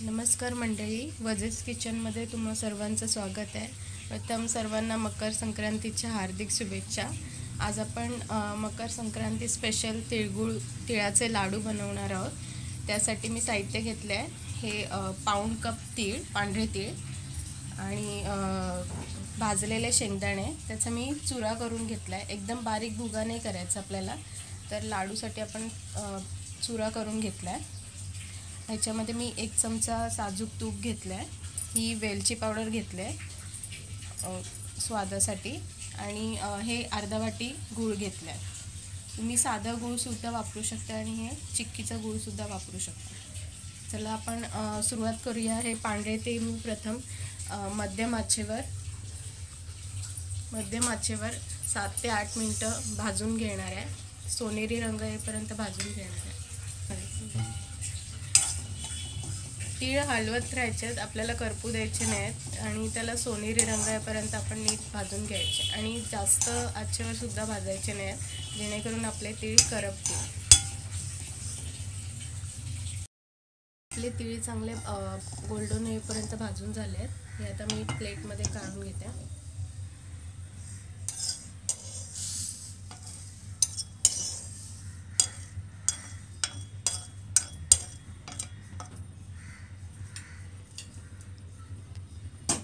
नमस्कार मंडळी, वजेस किचनमध्ये तुम्हा सर्वांचं स्वागत आहे. प्रथम सर्वांना मकर संक्रांतीच्या हार्दिक शुभेच्छा. आज आपण मकर संक्रांती स्पेशल तिळाचे लाडू बनवणार आहोत. त्यासाठी मी साहित्य घेतले आहे. हे पाऊण कप तीळ, पांढरे तीळ आणि भाजलेले शेंगदाणे. त्याचा मी चुरा करून घेतला आहे. एकदम बारीक भुगा नाही करायचा आपल्याला, तर लाडूसाठी आपण चुरा करून घेतला आहे. ह्याच्यामध्ये मी 1 चमचा साजूक तूप घेतलं आहे. ही वेलची पावडर घेतली आहे स्वादासाठी आणि हे अर्धा वाटी गूळ घेतला आहे. तुम्ही साधा गूळसुद्धा वापरू शकता आणि हे चिक्कीचा गूळसुद्धा वापरू शकता. चला आपण सुरुवात करूया. हे पांढरे ते मी प्रथम मध्यम आचेवर 7 ते 8 मिनटं भाजून घेणार आहे. सोनेरी रंग येईपर्यंत भाजून घेणार आहे. तीळ हलवत राहायचे, आपल्याला करपू द्यायचे नाहीत आणि त्याला सोनेरी रंग येईपर्यंत आपण नीट भाजून घ्यायचे आणि जास्त आचेवर सुद्धा भाजायचे नाहीत, जेणेकरून आपले तीळ करपतील. आपले तीळ चांगले गोल्डन येईपर्यंत भाजून झाले आहेत. हे आता मी प्लेटमध्ये काढून घेते.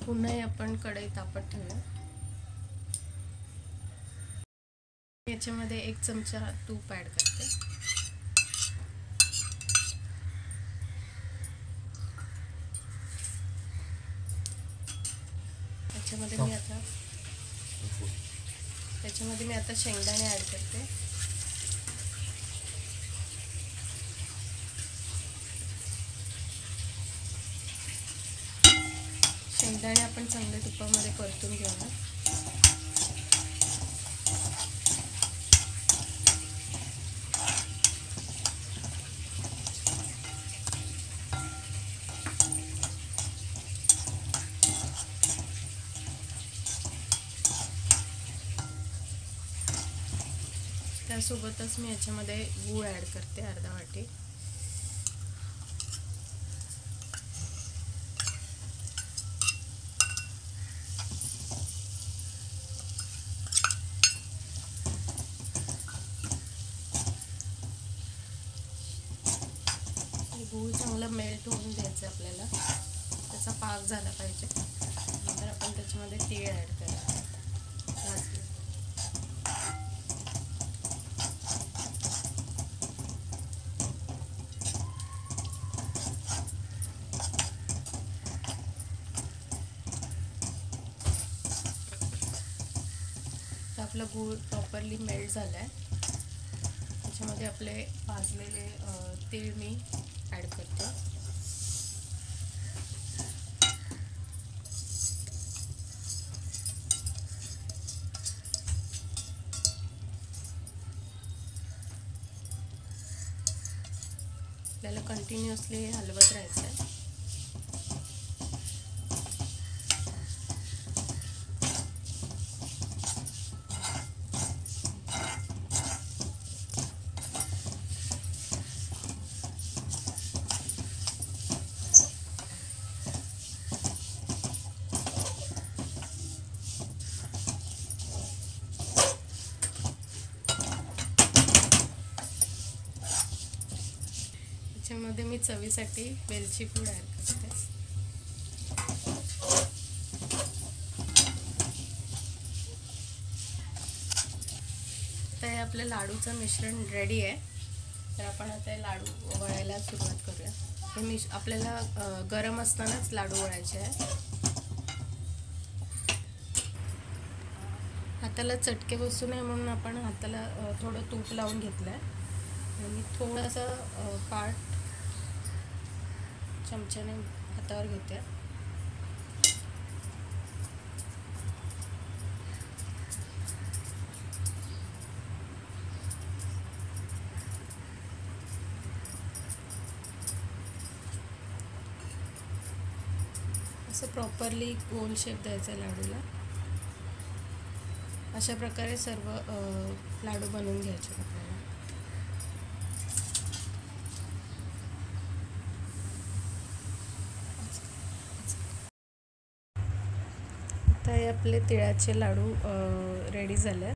पुन्हा आपण कढई तापत ठेवूया. याच्यामध्ये 1 चमचा तूप ॲड करते. त्याच्यामध्ये मी आता शेंगदाणे ॲड करते. शेंगदाणे आपण चांगल्या तुपामध्ये परतून घेऊया. त्यासोबतच मी याच्यामध्ये गूळ ॲड करते, अर्धा वाटी. गूळ चांगलं मेल्ट होऊन द्यायचं आपल्याला, त्याचा पाक झाला पाहिजे. नंतर आपण त्याच्यामध्ये तीळ ॲड करायचं. तर आपला गूळ प्रॉपरली मेल्ट झाला आहे. त्याच्यामध्ये आपले भाजलेले तीळ मी ॲड करते. आपल्याला कंटिन्युअसली हलवत राहायचं आहे. त्याच्यामध्ये मी चवीसाठी वेलची पूड ॲड करते. तर हे आपलं लाडूचं मिश्रण रेडी आहे. तर आपण आता हे लाडू वळायला सुरुवात करूया. हे आपल्याला गरम असतानाच लाडू वळायचे आहे. हाताला चटके बसू नये म्हणून आपण हाताला थोडं तूप लावून घेतलं आहे आणि थोडंसं पाट चमच्याने हातावर घेते. असं प्रॉपरली गोल शेप द्यायचा लाडूला. अशा प्रकारे सर्व लाडू बनवून घ्यायचे आपल्याला. आता हे आपले तिळाचे लाडू रेडी झाले.